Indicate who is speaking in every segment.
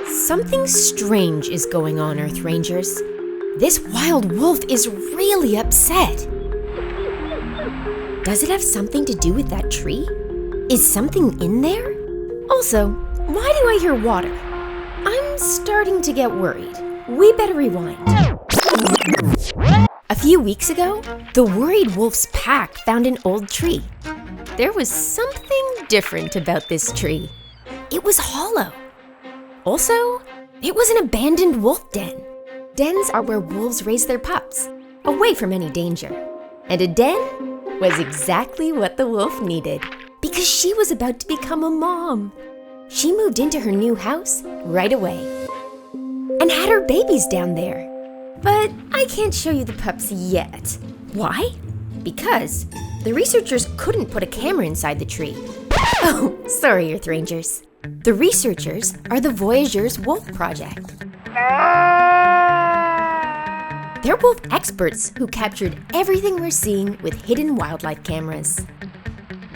Speaker 1: Something strange is going on, Earth Rangers. This wild wolf is really upset. Does it have something to do with that tree? Is something in there? Also, why do I hear water? I'm starting to get worried. We better rewind. A few weeks ago, the worried wolf's pack found an old tree. There was something different about this tree. It was hollow. Also, it was an abandoned wolf den. Dens are where wolves raise their pups, away from any danger. And a den was exactly what the wolf needed, because she was about to become a mom. She moved into her new house right away and had her babies down there. But I can't show you the pups yet. Why? Because the researchers couldn't put a camera inside the tree. Oh, sorry, Earth Rangers. The researchers are the Voyageurs Wolf Project. They're wolf experts who captured everything we're seeing with hidden wildlife cameras.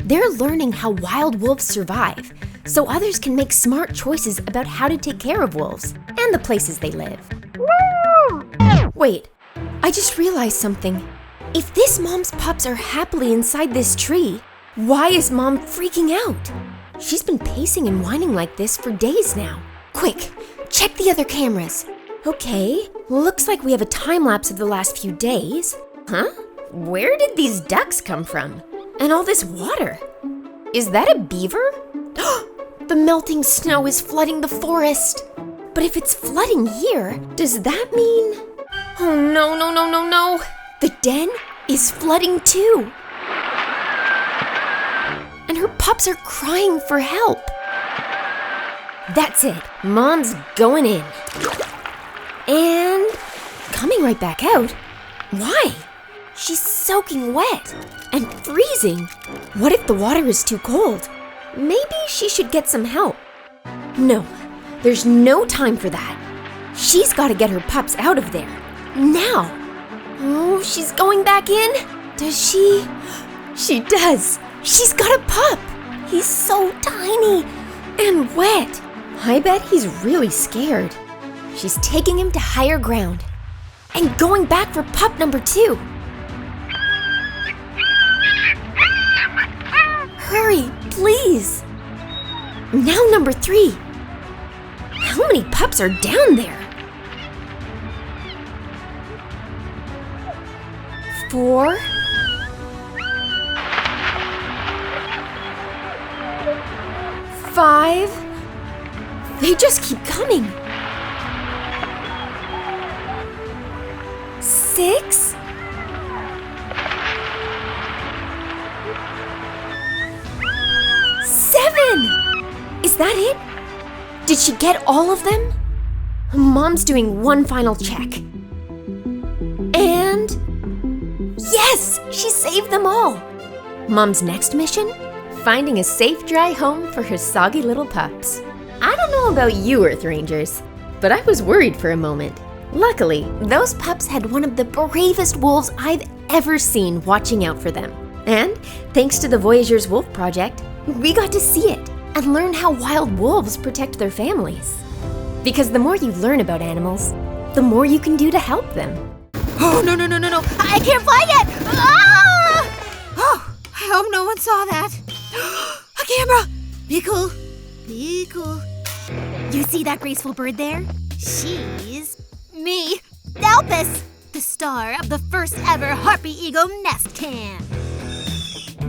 Speaker 1: They're learning how wild wolves survive, so others can make smart choices about how to take care of wolves and the places they live. Wait, I just realized something. If this mom's pups are happily inside this tree, why is Mom freaking out? She's been pacing and whining like this for days now. Quick, check the other cameras. Okay, looks like we have a time lapse of the last few days. Huh? Where did these ducks come from? And all this water? Is that a beaver? The melting snow is flooding the forest. But if it's flooding here, does that mean... Oh no. The den is flooding too. And her pups are crying for help. That's it. Mom's going in. And coming right back out. Why? She's soaking wet and freezing. What if the water is too cold? Maybe she should get some help. No, there's no time for that. She's got to get her pups out of there. Now. Oh, she's going back in? Does she? She does. She's got a pup. He's so tiny and wet. I bet he's really scared. She's taking him to higher ground and going back for pup number 2. Hurry, please. Now number 3. How many pups are down there? 4. 5. They just keep coming. 6. 7. Is that it? Did she get all of them? Mom's doing one final check. And... yes! She saved them all! Mom's next mission? Finding a safe, dry home for her soggy little pups. I don't know about you, Earth Rangers, but I was worried for a moment. Luckily, those pups had one of the bravest wolves I've ever seen watching out for them. And thanks to the Voyageurs Wolf Project, we got to see it and learn how wild wolves protect their families. Because the more you learn about animals, the more you can do to help them.
Speaker 2: Oh, no. I can't fly yet! Ah! Oh, I hope no one saw that. A camera! Be cool. You see that graceful bird there? She's me, Elpis, the star of the first ever Harpy Eagle nest cam.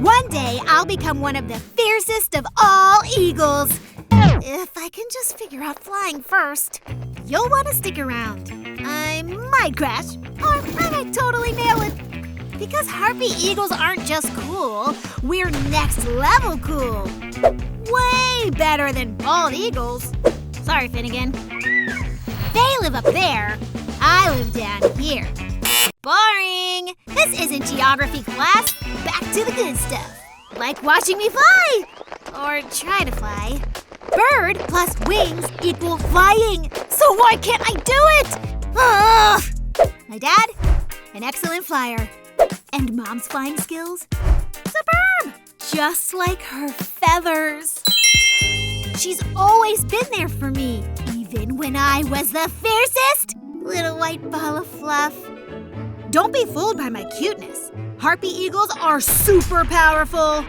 Speaker 2: One day, I'll become one of the fiercest of all eagles. If I can just figure out flying first. You'll want to stick around. I might crash, or I might totally nail it. Because Harpy Eagles aren't just cool, we're next level cool. Way better than bald eagles. Sorry, Finnegan. They live up there. I live down here. Boring! This isn't geography class. Back to the good stuff. Like watching me fly. Or try to fly. Bird plus wings equal flying. So why can't I do it? Ugh. My dad, an excellent flyer. And Mom's flying skills? Superb! Just like her feathers. She's always been there for me, even when I was the fiercest little white ball of fluff. Don't be fooled by my cuteness. Harpy eagles are super powerful.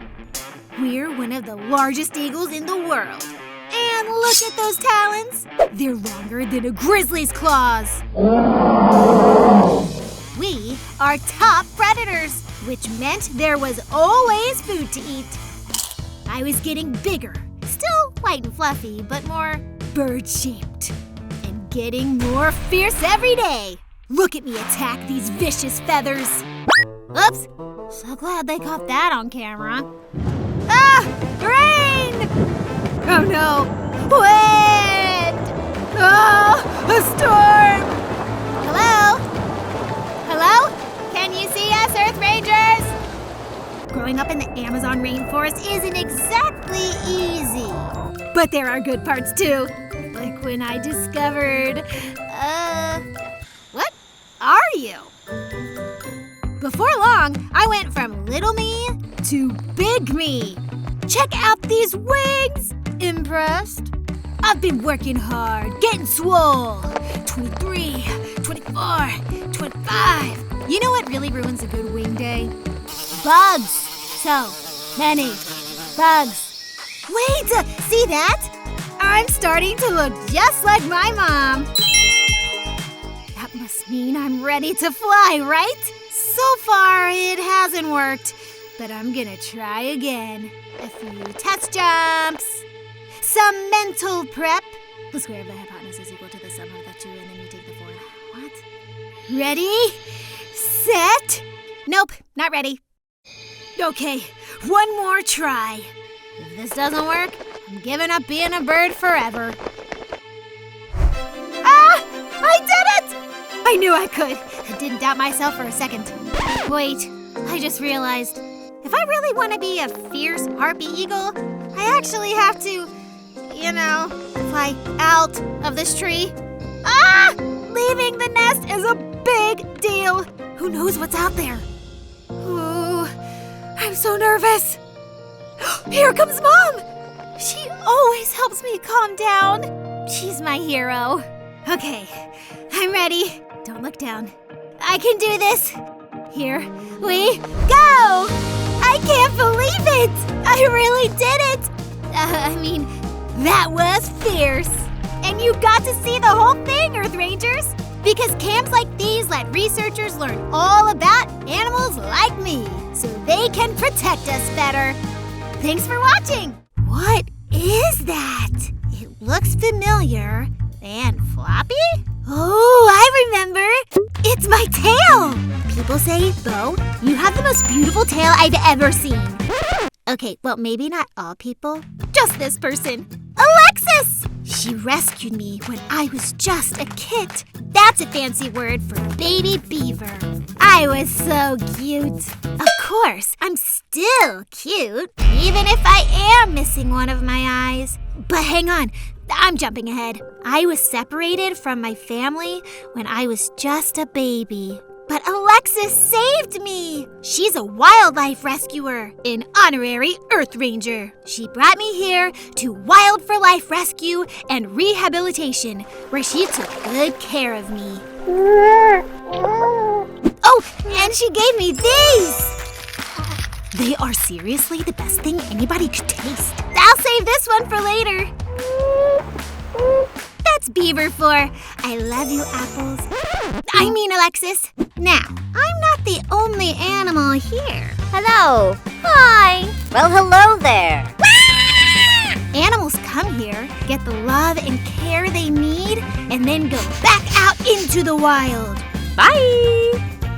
Speaker 2: We're one of the largest eagles in the world. And look at those talons. They're longer than a grizzly's claws. We are top predators, which meant there was always food to eat. I was getting bigger, still white and fluffy, but more bird-shaped. And getting more fierce every day. Look at me attack these vicious feathers. Oops, so glad they caught that on camera. Ah, rain! Oh no, wind! Oh, a storm! Hello? Hello? Can you see us, Earth Rangers? Growing up in the Amazon rainforest isn't exactly easy. But there are good parts too. Like when I discovered, what are you? Before long, I went from little me to big me. Check out these wings! Impressed? I've been working hard, getting swole. 23, 24, 25. You know what really ruins a good wing day? Bugs. So many bugs. Wait, see that? I'm starting to look just like my mom. That must mean I'm ready to fly, right? So far, it hasn't worked, but I'm gonna try again. A few test jumps, some mental prep. The square of the hypotenuse is equal to the sum of the two, and then you take the 4. What? Ready? Set? Nope, not ready. Okay, one more try. If this doesn't work, I'm giving up being a bird forever. Ah! I did it! I knew I could. I didn't doubt myself for a second. Wait, I just realized. If I really want to be a fierce harpy eagle, I actually have to, fly out of this tree. Ah! Leaving the nest is a big deal. Who knows what's out there? Ooh, I'm so nervous. Here comes Mom! She always helps me calm down. She's my hero. Okay, I'm ready. Don't look down. I can do this. Here we go! I can't believe it! I really did it! That was fierce. And you got to see the whole thing, Earth Rangers. Because camps like these let researchers learn all about animals like me, so they can protect us better. Thanks for watching. What is that? It looks familiar and floppy. Oh, I remember. It's my tail. People say, Bo, you have the most beautiful tail I've ever seen. Okay, well, maybe not all people. Just this person. Alexis! She rescued me when I was just a kit. That's a fancy word for baby beaver. I was so cute. Of course, I'm still cute, even if I am missing one of my eyes. But hang on, I'm jumping ahead. I was separated from my family when I was just a baby. But Alexis saved me! She's a wildlife rescuer, an honorary Earth Ranger. She brought me here to Wild for Life Rescue and Rehabilitation, where she took good care of me. Oh, and she gave me these! They are seriously the best thing anybody could taste. I'll save this one for later. That's Beaver for I love you, apples. I mean, Alexis. Now, I'm not the only animal here.
Speaker 3: Hello. Hi. Well, hello there.
Speaker 2: Animals come here, get the love and care they need, and then go back out into the wild.
Speaker 3: Bye.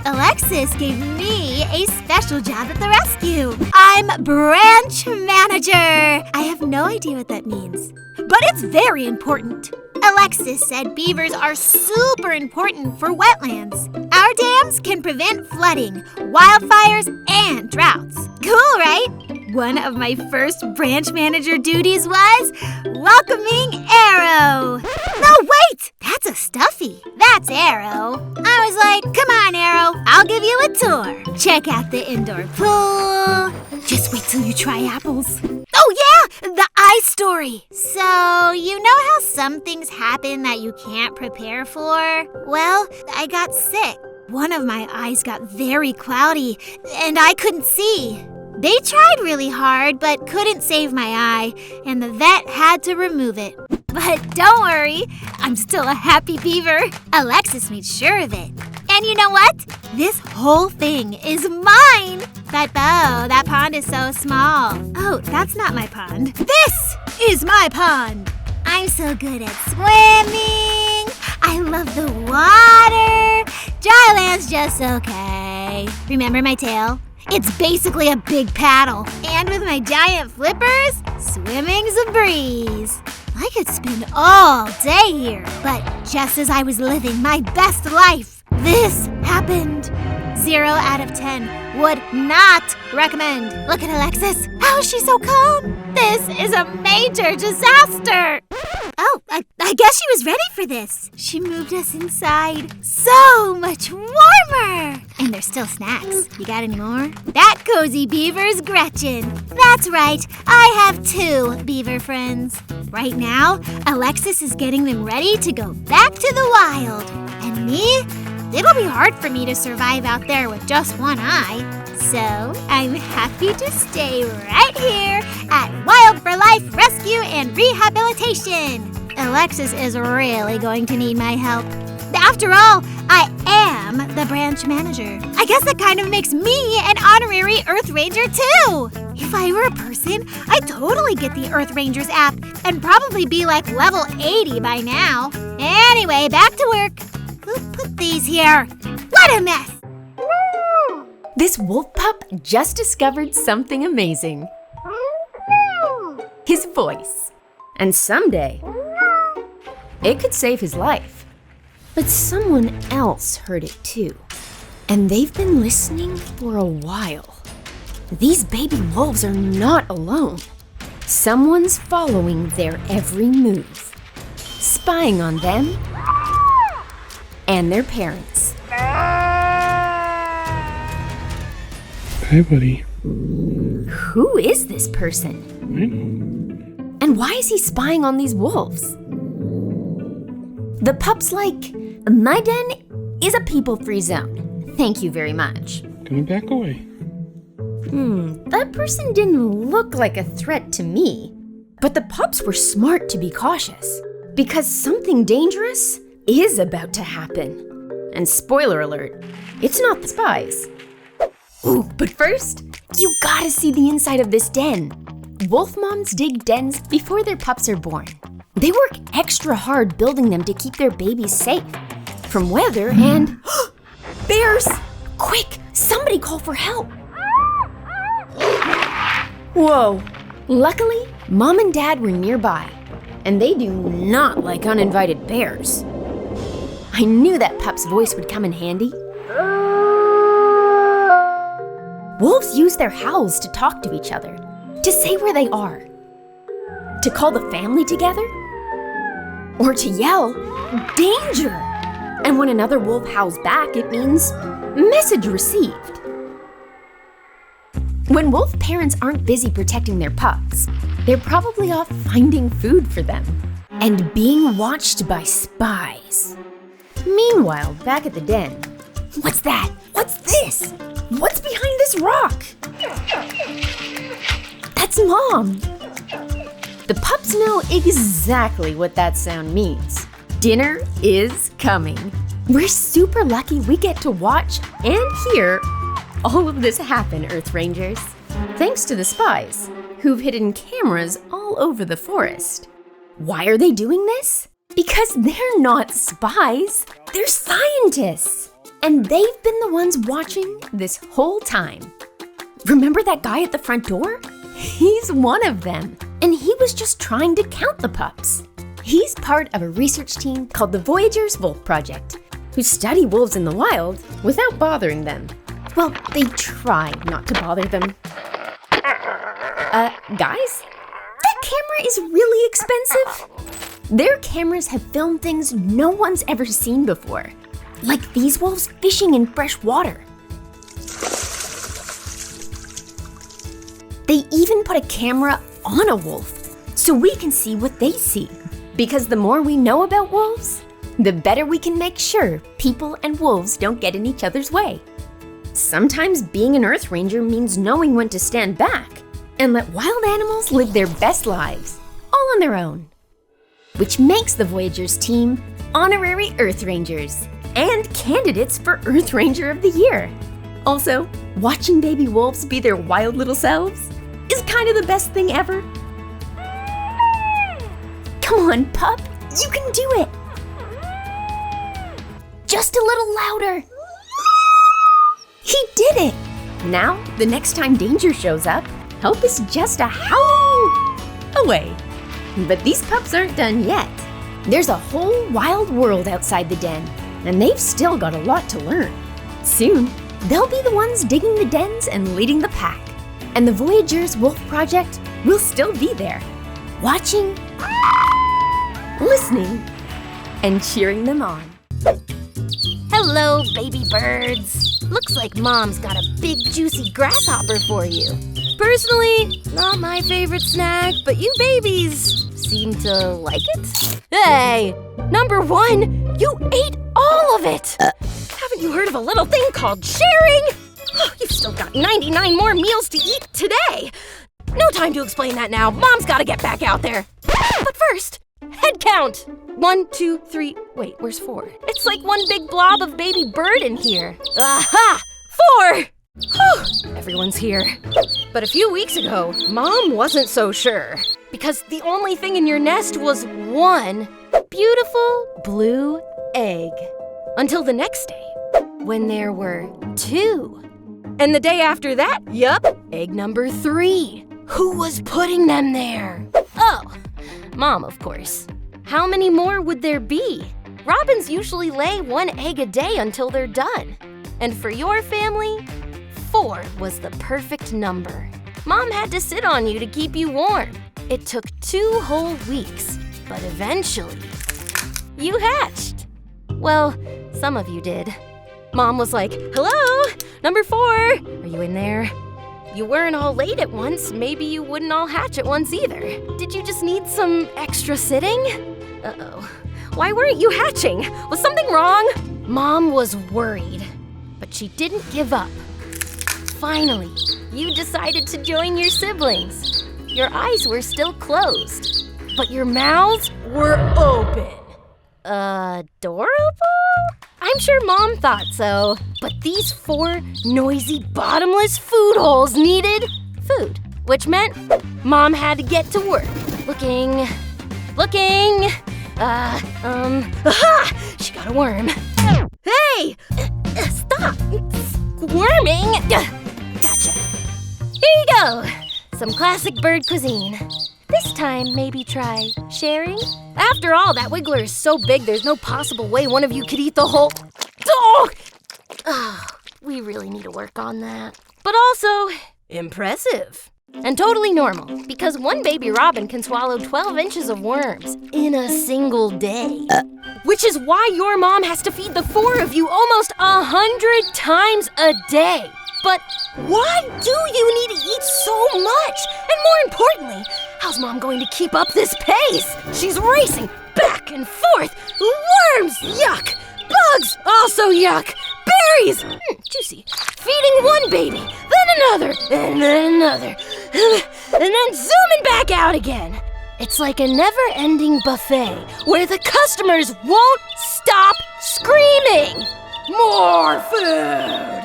Speaker 2: Alexis gave me a special job at the rescue. I'm branch manager. I have no idea what that means, but it's very important. Alexis said beavers are super important for wetlands. Our dams can prevent flooding, wildfires, and droughts. Cool, right? One of my first branch manager duties was welcoming Arrow. No, wait! That's a stuffy. That's Arrow. I was like, come on, Arrow. I'll give you a tour. Check out the indoor pool. Just wait till you try apples. Oh, yeah! the eye story. So, you know how some things happen that you can't prepare for? Well, I got sick. One of my eyes got very cloudy, and I couldn't see. They tried really hard, but couldn't save my eye, and the vet had to remove it. But don't worry, I'm still a happy beaver. Alexis made sure of it. And you know what? This whole thing is mine! But Bo, that pond is so small. Oh, that's not my pond. This is my pond! I'm so good at swimming. I love the water. Dry land's just okay. Remember my tail? It's basically a big paddle. And with my giant flippers, swimming's a breeze. I could spend all day here, but just as I was living my best life, this happened. 0 out of 10. Would not recommend. Look at Alexis. How is she so calm? This is a major disaster. Oh, I guess she was ready for this. She moved us inside. So much warmer. And there's still snacks. You got any more? That cozy beaver's Gretchen. That's right. I have 2 beaver friends. Right now, Alexis is getting them ready to go back to the wild. And me? It'll be hard for me to survive out there with just one eye. So, I'm happy to stay right here at Wild for Life Rescue and Rehabilitation. Alexis is really going to need my help. After all, I am the branch manager. I guess that kind of makes me an honorary Earth Ranger too. If I were a person, I'd totally get the Earth Rangers app and probably be like level 80 by now. Anyway, back to work. Who put these here? What a mess!
Speaker 1: This wolf pup just discovered something amazing. His voice. And someday, it could save his life. But someone else heard it too. And they've been listening for a while. These baby wolves are not alone. Someone's following their every move, spying on them and their parents.
Speaker 4: Hi, buddy.
Speaker 1: Who is this person?
Speaker 4: I know.
Speaker 1: And why is he spying on these wolves? The pup's like, my den is a people-free zone. Thank you very much.
Speaker 4: Gonna back away.
Speaker 1: That person didn't look like a threat to me. But the pups were smart to be cautious, because something dangerous is about to happen. And spoiler alert, it's not the spies. Ooh, but first, you gotta see the inside of this den. Wolf moms dig dens before their pups are born. They work extra hard building them to keep their babies safe from weather and bears! Quick, somebody call for help! Whoa! Luckily, Mom and Dad were nearby, and they do not like uninvited bears. I knew that pup's voice would come in handy. Wolves use their howls to talk to each other, to say where they are, to call the family together, or to yell, danger! And when another wolf howls back, it means message received. When wolf parents aren't busy protecting their pups, they're probably off finding food for them and being watched by spies. Meanwhile, back at the den, what's that? What's this? What's behind this rock? That's Mom. The pups know exactly what that sound means. Dinner is coming. We're super lucky we get to watch and hear all of this happen, Earth Rangers. Thanks to the spies, who've hidden cameras all over the forest. Why are they doing this? Because they're not spies, they're scientists. And they've been the ones watching this whole time. Remember that guy at the front door? He's one of them, and he was just trying to count the pups. He's part of a research team called the Voyagers Wolf Project, who study wolves in the wild without bothering them. Well, they try not to bother them. Guys? That camera is really expensive. Their cameras have filmed things no one's ever seen before. Like these wolves fishing in fresh water. They even put a camera on a wolf so we can see what they see. Because the more we know about wolves, the better we can make sure people and wolves don't get in each other's way. Sometimes being an Earth Ranger means knowing when to stand back and let wild animals live their best lives, all on their own. Which makes the Voyagers team honorary Earth Rangers and candidates for Earth Ranger of the Year. Also, watching baby wolves be their wild little selves is kind of the best thing ever. Come on, pup, you can do it! Just a little louder. He did it! Now, the next time danger shows up, help is just a howl away. But these pups aren't done yet. There's a whole wild world outside the den, and they've still got a lot to learn. Soon, they'll be the ones digging the dens and leading the pack. And the Voyagers Wolf Project will still be there, watching, listening, and cheering them on.
Speaker 3: Hello, baby birds. Looks like Mom's got a big juicy grasshopper for you. Personally, not my favorite snack, but you babies seem to like it. Hey, number one, you ate all of it. Haven't you heard of a little thing called sharing? You've still got 99 more meals to eat today. No time to explain that now. Mom's gotta get back out there. But first, head count. 1, 2, 3, wait, where's 4? It's like one big blob of baby bird in here. Aha! 4! Whew, everyone's here. But a few weeks ago, Mom wasn't so sure. Because the only thing in your nest was one beautiful blue egg. Until the next day, when there were 2. And the day after that, yup, egg number 3. Who was putting them there? Oh, Mom, of course. How many more would there be? Robins usually lay 1 egg a day until they're done. And for your family, 4 was the perfect number. Mom had to sit on you to keep you warm. It took 2 whole weeks, but eventually, you hatched. Well, some of you did. Mom was like, hello, number 4, are you in there? You weren't all late at once, maybe you wouldn't all hatch at once either. Did you just need some extra sitting? Uh-oh. Why weren't you hatching? Was something wrong? Mom was worried, but she didn't give up. Finally, you decided to join your siblings. Your eyes were still closed, but your mouths were open. Adorable? I'm sure Mom thought so, but these 4 noisy, bottomless food holes needed food, which meant Mom had to get to work. Looking, aha! She got a worm. Hey! Stop! Squirming! Gotcha. Here you go! Some classic bird cuisine. This time, maybe try sharing? After all, that wiggler is so big there's no possible way one of you could eat the whole... Oh, we really need to work on that. But also, impressive. And totally normal, because one baby robin can swallow 12 inches of worms in a single day. Which is why your mom has to feed the 4 of you almost 100 times a day. But why do you need to eat so much? And more importantly, how's Mom going to keep up this pace? She's racing back and forth. Worms, yuck. Bugs, also yuck. Berries, juicy. Feeding one baby, then another, and then another. And then zooming back out again. It's like a never-ending buffet where the customers won't stop screaming. More food!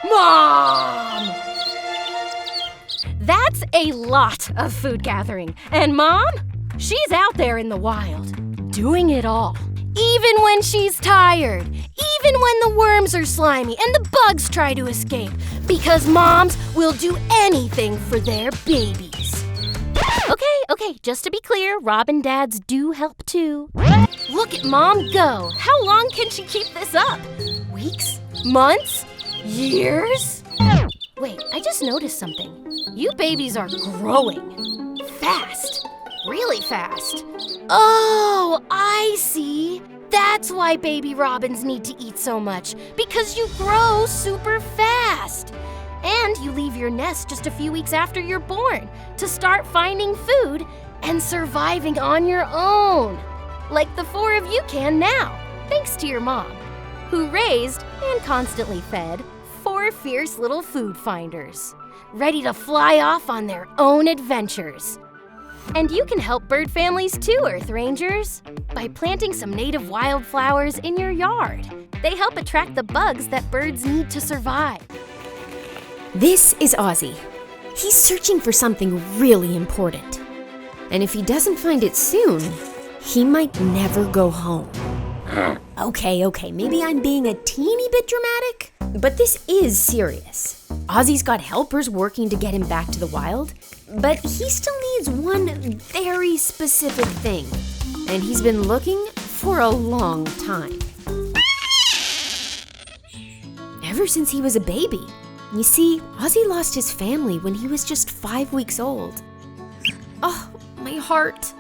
Speaker 3: Mom! That's a lot of food gathering. And Mom, she's out there in the wild, doing it all. Even when she's tired, even when the worms are slimy and the bugs try to escape, because moms will do anything for their babies. Okay, just to be clear, robin dads do help too. Look at Mom go. How long can she keep this up? Weeks? Months? Years? Wait, I just noticed something. You babies are growing. Fast. Really fast. Oh, I see. That's why baby robins need to eat so much. Because you grow super fast. And you leave your nest just a few weeks after you're born to start finding food and surviving on your own. Like the 4 of you can now, thanks to your mom, who raised and constantly fed 4 fierce little food finders, ready to fly off on their own adventures. And you can help bird families too, Earth Rangers, by planting some native wildflowers in your yard. They help attract the bugs that birds need to survive.
Speaker 1: This is Ozzy. He's searching for something really important. And if he doesn't find it soon, he might never go home. Okay, maybe I'm being a teeny bit dramatic, but this is serious. Ozzy's got helpers working to get him back to the wild, but he still needs one very specific thing, and he's been looking for a long time. Ever since he was a baby. You see, Ozzy lost his family when he was just 5 weeks old. Oh, my heart.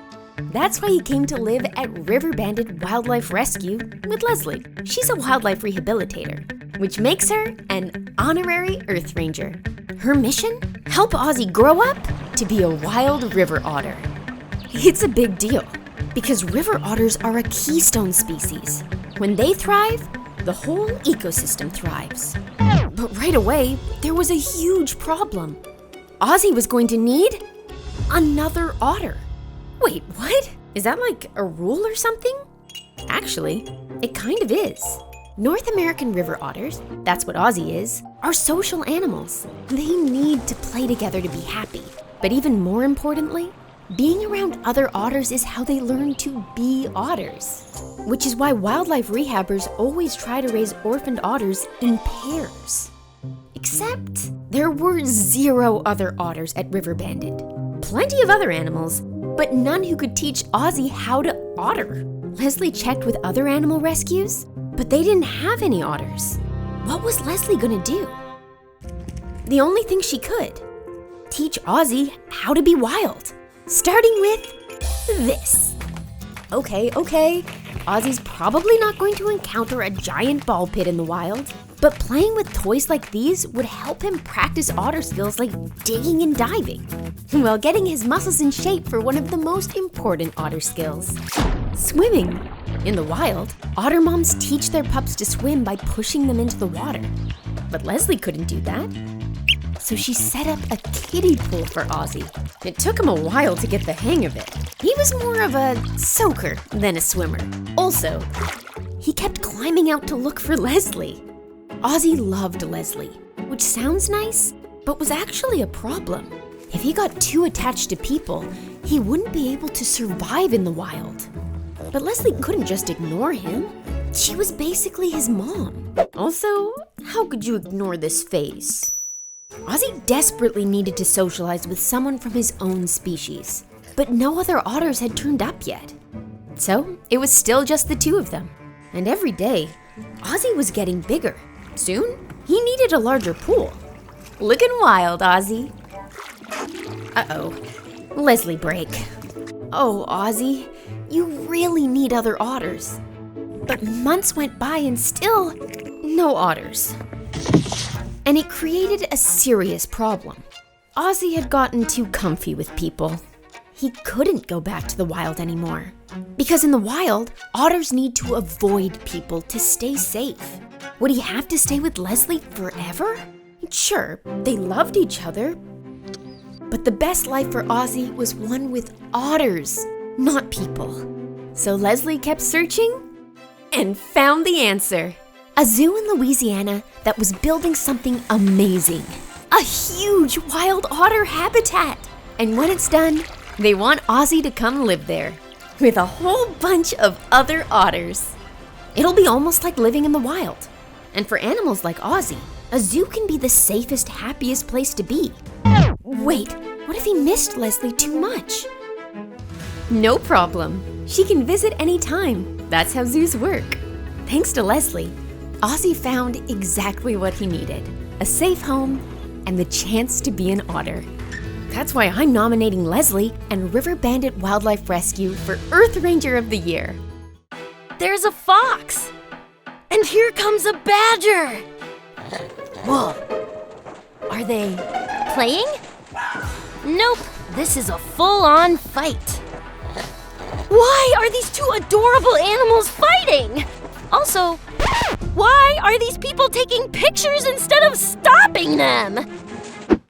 Speaker 1: That's why he came to live at River Bandit Wildlife Rescue with Leslie. She's a wildlife rehabilitator, which makes her an honorary Earth Ranger. Her mission? Help Ozzy grow up to be a wild river otter. It's a big deal, because river otters are a keystone species. When they thrive, the whole ecosystem thrives. But right away, there was a huge problem. Ozzy was going to need another otter. Wait, what? Is that like a rule or something? Actually, it kind of is. North American river otters, that's what Ozzy is, are social animals. They need to play together to be happy. But even more importantly, being around other otters is how they learn to be otters. Which is why wildlife rehabbers always try to raise orphaned otters in pairs. Except there were 0 other otters at River Bandit. Plenty of other animals, but none who could teach Ozzy how to otter. Leslie checked with other animal rescues, but they didn't have any otters. What was Leslie gonna do? The only thing she could, teach Ozzy how to be wild, starting with this. Okay, Ozzy's probably not going to encounter a giant ball pit in the wild, but playing with toys like these would help him practice otter skills like digging and diving, while getting his muscles in shape for one of the most important otter skills, swimming. In the wild, otter moms teach their pups to swim by pushing them into the water. But Leslie couldn't do that. So she set up a kiddie pool for Ozzy. It took him a while to get the hang of it. He was more of a soaker than a swimmer. Also, he kept climbing out to look for Leslie. Ozzy loved Leslie, which sounds nice, but was actually a problem. If he got too attached to people, he wouldn't be able to survive in the wild. But Leslie couldn't just ignore him. She was basically his mom. Also, how could you ignore this face? Ozzy desperately needed to socialize with someone from his own species, but no other otters had turned up yet. So it was still just the 2 of them. And every day, Ozzy was getting bigger. Soon, he needed a larger pool. Looking wild, Ozzy. Uh-oh. Leslie break. Oh, Ozzy, you really need other otters. But months went by and still, no otters. And it created a serious problem. Ozzy had gotten too comfy with people. He couldn't go back to the wild anymore. Because in the wild, otters need to avoid people to stay safe. Would he have to stay with Leslie forever? Sure, they loved each other. But the best life for Ozzy was one with otters, not people. So Leslie kept searching and found the answer. A zoo in Louisiana that was building something amazing. A huge wild otter habitat. And when it's done, they want Ozzy to come live there with a whole bunch of other otters. It'll be almost like living in the wild. And for animals like Ozzy, a zoo can be the safest, happiest place to be. Wait, what if he missed Leslie too much? No problem. She can visit anytime. That's how zoos work. Thanks to Leslie, Ozzy found exactly what he needed. A safe home and the chance to be an otter. That's why I'm nominating Leslie and River Bandit Wildlife Rescue for Earth Ranger of the Year.
Speaker 3: There's a fox! And here comes a badger!
Speaker 5: Whoa!
Speaker 3: Are they playing? Nope, this is a full-on fight. Why are these two adorable animals fighting? Also, why are these people taking pictures instead of stopping them?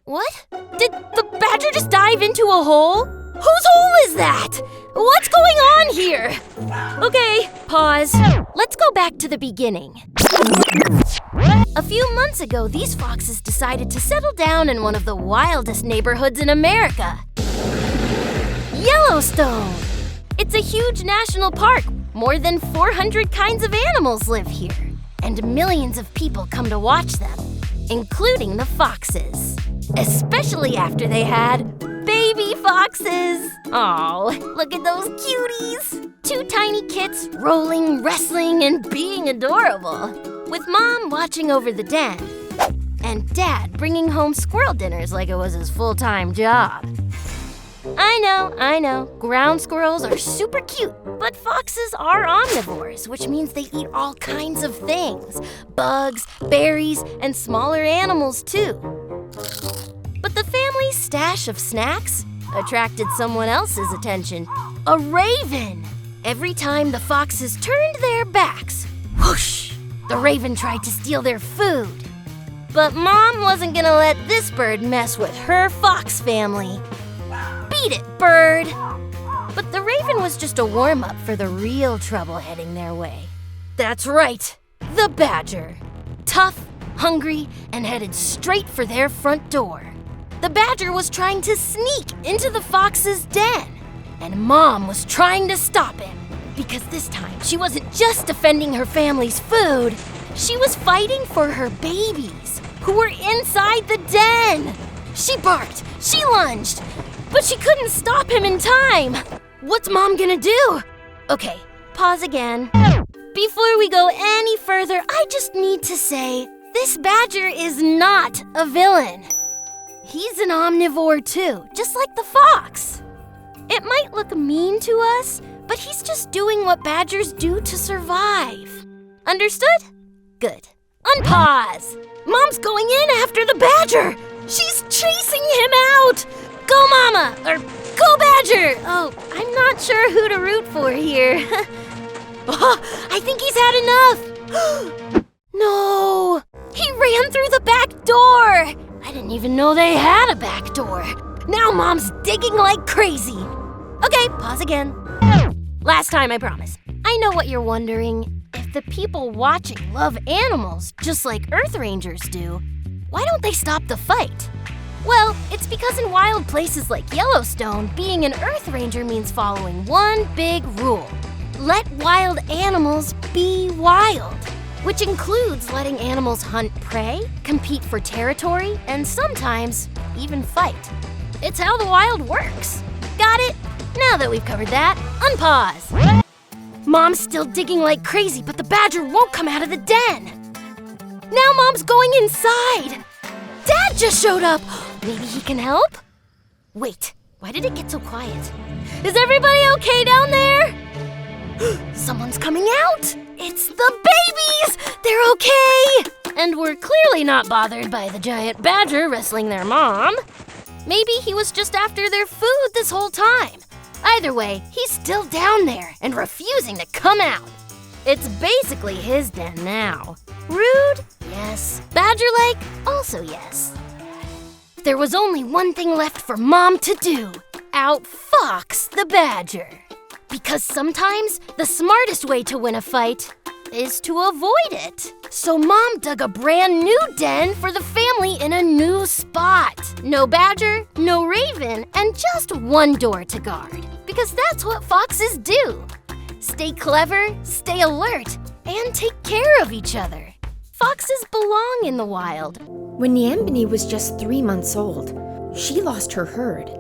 Speaker 3: What? Did the badger just dive into a hole? Whose hole is that? What's going on here? Okay, pause. Let's go back to the beginning. A few months ago, these foxes decided to settle down in one of the wildest neighborhoods in America. Yellowstone. It's a huge national park. More than 400 kinds of animals live here. And millions of people come to watch them, including the foxes. Especially after they had baby foxes. Aw, look at those cuties. Two tiny kits rolling, wrestling, and being adorable. With Mom watching over the den, and Dad bringing home squirrel dinners like it was his full-time job. I know, ground squirrels are super cute, but foxes are omnivores, which means they eat all kinds of things. Bugs, berries, and smaller animals too. But the family's stash of snacks attracted someone else's attention. A raven! Every time the foxes turned their backs, whoosh, the raven tried to steal their food. But Mom wasn't gonna let this bird mess with her fox family. Beat it, bird! But the raven was just a warm-up for the real trouble heading their way. That's right, the badger. Tough, hungry, and headed straight for their front door. The badger was trying to sneak into the fox's den, and Mom was trying to stop him. Because this time, she wasn't just defending her family's food, she was fighting for her babies, who were inside the den. She barked, she lunged, but she couldn't stop him in time. What's Mom gonna do? Okay, pause again. Before we go any further, I just need to say, this badger is not a villain. He's an omnivore too, just like the fox. It might look mean to us, but he's just doing what badgers do to survive. Understood? Good. Unpause! Mom's going in after the badger! She's chasing him out! Go Mama! Or go Badger! Oh, I'm not sure who to root for here. Oh, I think he's had enough! No! He ran through the back door! I didn't even know they had a back door. Now Mom's digging like crazy. Okay, pause again. Last time, I promise. I know what you're wondering. If the people watching love animals just like Earth Rangers do, why don't they stop the fight? Well, it's because in wild places like Yellowstone, being an Earth Ranger means following one big rule. Let wild animals be wild, which includes letting animals hunt prey, compete for territory, and sometimes even fight. It's how the wild works. Got it? Now that we've covered that, unpause. Mom's still digging like crazy, but the badger won't come out of the den. Now Mom's going inside. Dad just showed up. Maybe he can help? Wait, why did it get so quiet? Is everybody okay down there? Someone's coming out. It's the babies. They're okay. And we're clearly not bothered by the giant badger wrestling their mom. Maybe he was just after their food this whole time. Either way, he's still down there and refusing to come out. It's basically his den now. Rude? Yes. Badger-like? Also yes. There was only one thing left for Mom to do. Outfox the badger. Because sometimes the smartest way to win a fight is to avoid it. So Mom dug a brand new den for the family in a new spot. No badger, no raven, and just one door to guard. Because that's what foxes do. Stay clever, stay alert, and take care of each other. Foxes belong in the wild.
Speaker 1: When Nyambeni was just 3 months old, she lost her herd.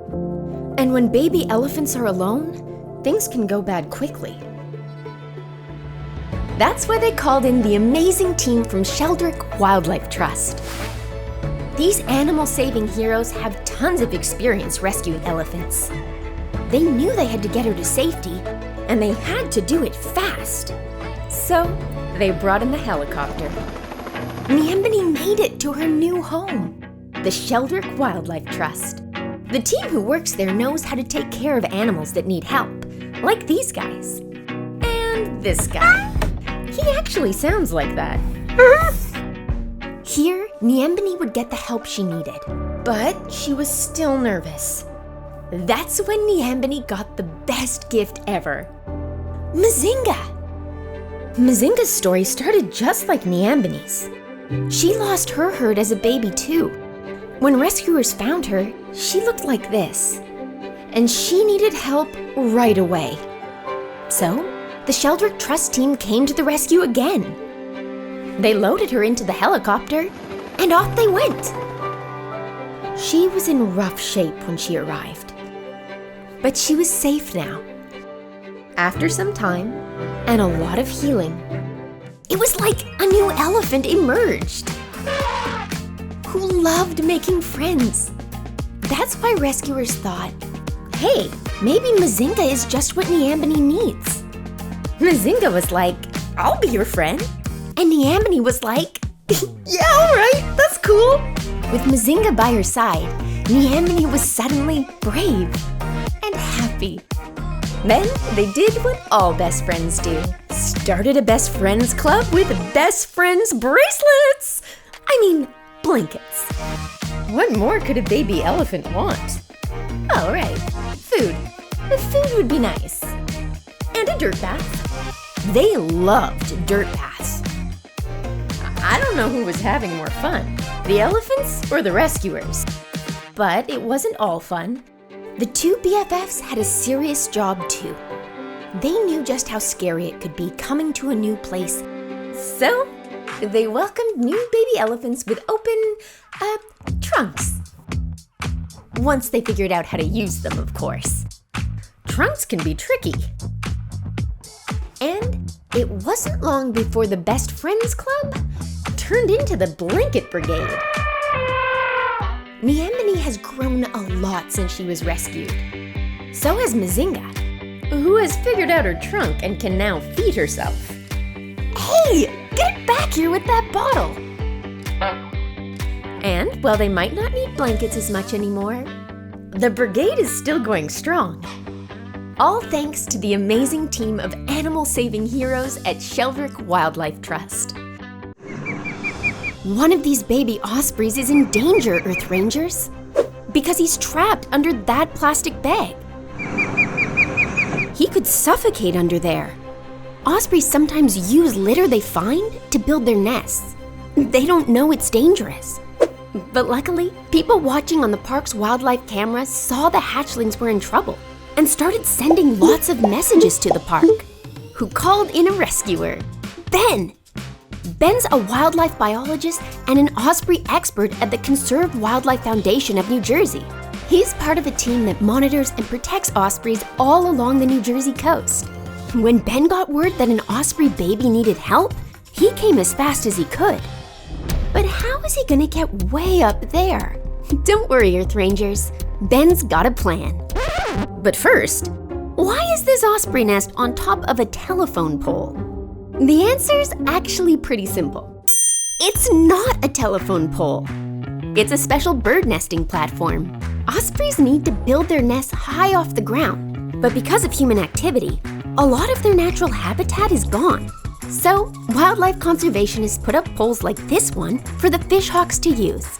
Speaker 1: And when baby elephants are alone, things can go bad quickly. That's why they called in the amazing team from Sheldrick Wildlife Trust. These animal-saving heroes have tons of experience rescuing elephants. They knew they had to get her to safety, and they had to do it fast. So they brought in the helicopter. Nyambeni made it to her new home. the Sheldrick Wildlife Trust. The team who works there knows how to take care of animals that need help, like these guys. And this guy. He actually sounds like that. Here, Nyambeni would get the help she needed, but she was still nervous. That's when Nyambeni got the best gift ever. Mazinga! Mazinga's story started just like Nyambeni's. She lost her herd as a baby too. When rescuers found her, she looked like this. And she needed help right away. So, the Sheldrick Trust team came to the rescue again. They loaded her into the helicopter, and off they went. She was in rough shape when she arrived. But she was safe now. After some time, and a lot of healing, it was like a new elephant emerged, who loved making friends. That's why rescuers thought, hey, maybe Mazinga is just what Nyambeni needs. Mazinga was like, I'll be your friend. And Nyambeni was like, yeah, all right, that's cool. With Mazinga by her side, Nyambeni was suddenly brave and happy. Then they did what all best friends do. Started a best friends club with best friends bracelets. I mean, blankets. What more could a baby elephant want? Oh, right, food. The food would be nice. And a dirt bath. They loved dirt baths. I don't know who was having more fun, the elephants or the rescuers. But it wasn't all fun. The two BFFs had a serious job too. They knew just how scary it could be coming to a new place. So, they welcomed new baby elephants with open, trunks. Once they figured out how to use them, of course. Trunks can be tricky. And it wasn't long before the Best Friends Club turned into the Blanket Brigade. Nyambeni has grown a lot since she was rescued. So has Mazinga, who has figured out her trunk and can now feed herself. Hey, get back here with that bottle! And while they might not need blankets as much anymore, the brigade is still going strong. All thanks to the amazing team of animal-saving heroes at Sheldrick Wildlife Trust. One of these baby ospreys is in danger, Earth Rangers, because he's trapped under that plastic bag. He could suffocate under there. Ospreys sometimes use litter they find to build their nests. They don't know it's dangerous. But luckily, people watching on the park's wildlife cameras saw the hatchlings were in trouble and started sending lots of messages to the park, who called in a rescuer, Ben. Ben's a wildlife biologist and an osprey expert at the Conserved Wildlife Foundation of New Jersey. He's part of a team that monitors and protects ospreys all along the New Jersey coast. When Ben got word that an osprey baby needed help, he came as fast as he could. But how is he gonna get way up there? Don't worry, Earth Rangers. Ben's got a plan. But first, why is this osprey nest on top of a telephone pole? The answer's actually pretty simple. It's not a telephone pole. It's a special bird nesting platform. Ospreys need to build their nests high off the ground, but because of human activity, a lot of their natural habitat is gone. So, wildlife conservationists put up poles like this one for the fishhawks to use.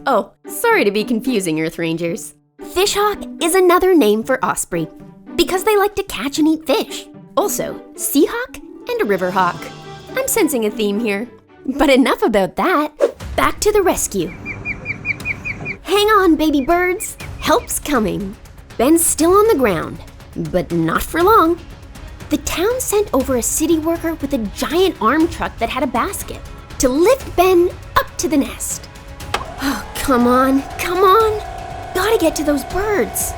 Speaker 1: Oh, sorry to be confusing, Earth Rangers. Fishhawk is another name for osprey because they like to catch and eat fish. Also, seahawk and a riverhawk. I'm sensing a theme here. But enough about that. Back to the rescue. Hang on, baby birds. Help's coming. Ben's still on the ground, but not for long. The town sent over a city worker with a giant arm truck that had a basket to lift Ben up to the nest. Oh, come on, come on. Gotta get to those birds.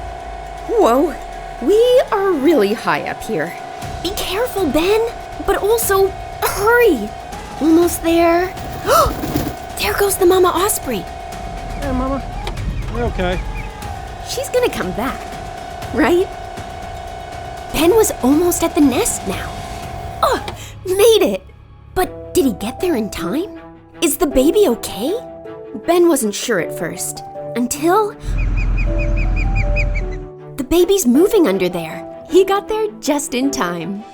Speaker 1: Whoa, we are really high up here. Be careful, Ben, but also hurry. Almost there. There goes the mama osprey.
Speaker 5: Hey, Mama. We're okay.
Speaker 1: She's gonna come back, right? Ben was almost at the nest now. Oh, made it! But did he get there in time? Is the baby okay? Ben wasn't sure at first, until the baby's moving under there. He got there just in time.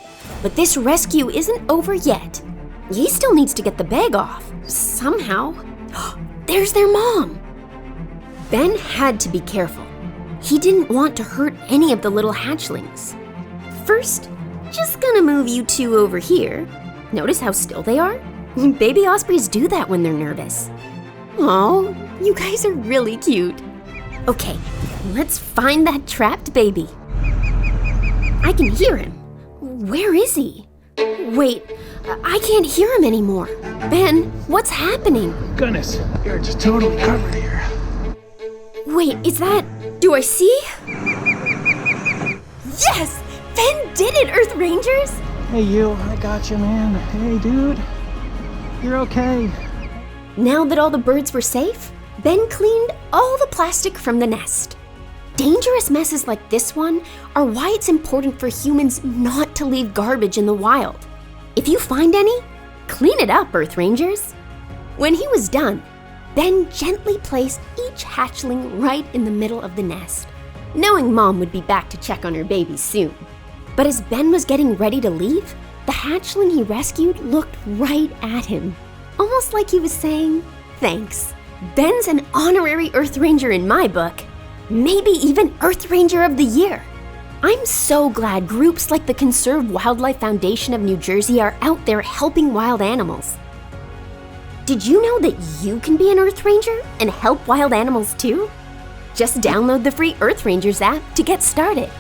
Speaker 1: But this rescue isn't over yet. He still needs to get the bag off, somehow. There's their mom. Ben had to be careful. He didn't want to hurt any of the little hatchlings. First, just gonna move you two over here. Notice how still they are? Baby ospreys do that when they're nervous. Oh, you guys are really cute. Okay, let's find that trapped baby. I can hear him. Where is he? Wait, I can't hear him anymore. Ben, what's happening?
Speaker 5: Goodness, you're just totally covered here.
Speaker 1: Wait, is that... Do I see? Yes! Ben did it, Earth Rangers!
Speaker 5: Hey, you, I got you, man. Hey, dude. You're okay.
Speaker 1: Now that all the birds were safe, Ben cleaned all the plastic from the nest. Dangerous messes like this one are why it's important for humans not to leave garbage in the wild. If you find any, clean it up, Earth Rangers. When he was done, Ben gently placed each hatchling right in the middle of the nest, knowing Mom would be back to check on her babies soon. But as Ben was getting ready to leave, the hatchling he rescued looked right at him, almost like he was saying, thanks. Ben's an honorary Earth Ranger in my book, maybe even Earth Ranger of the Year. I'm so glad groups like the Conserve Wildlife Foundation of New Jersey are out there helping wild animals. Did you know that you can be an Earth Ranger and help wild animals too? Just download the free Earth Rangers app to get started.